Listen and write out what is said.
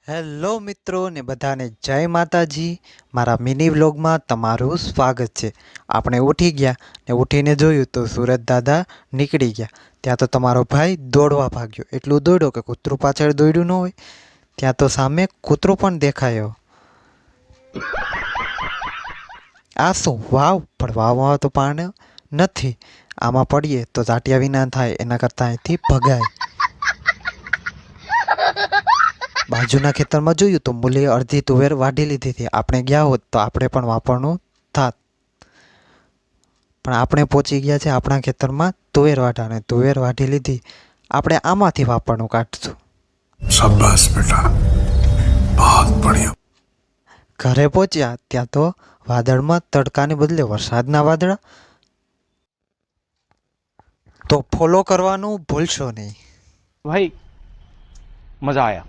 Hello મિત્રો ને બધાને જય માતાજી। મારા મિની વ્લોગમાં તમારું સ્વાગત છે। આપણે ઉઠી ગયા ને ઉઠીને જોયું તો સુરત દાદા નીકળી ગયા। ત્યાં તો તમારો ભાઈ દોડવા ભાગ્યો, એટલું દોડ્યો કે કૂતરું પાછળ દોડ્યું ન હોય। ત્યાં તો સામે કૂતરો પણ દેખાયો। આ શું વાવ? પણ વાવમાં તો પાણી નથી, આમાં પડીએ તો ઝાટિયા વિના થાય, એના કરતાં અહીંથી ભગાય। બાજુના ખેતરમાં જોયું તો મૂલીએ અડધી તુવેર વાઢી લીધી હતી। આપણે ગયા હોત તો આપણે પણ વાપરનું થાત, પણ આપણે પહોંચી ગયા છે આપણા ખેતરમાં તુવેર વાઢાને તુવેર વાઢી લીધી। આપણે આમાંથી વાપરનું કાઢશું। शाबाश बेटा, बहुत बढ़िया। ઘરે પહોંચ્યા ત્યાં તો વાદળમાં તડકાને બદલે વરસાદના વાદળા। તો ફોલો કરવાનું ભૂલશો નહીં भाई मजा आया।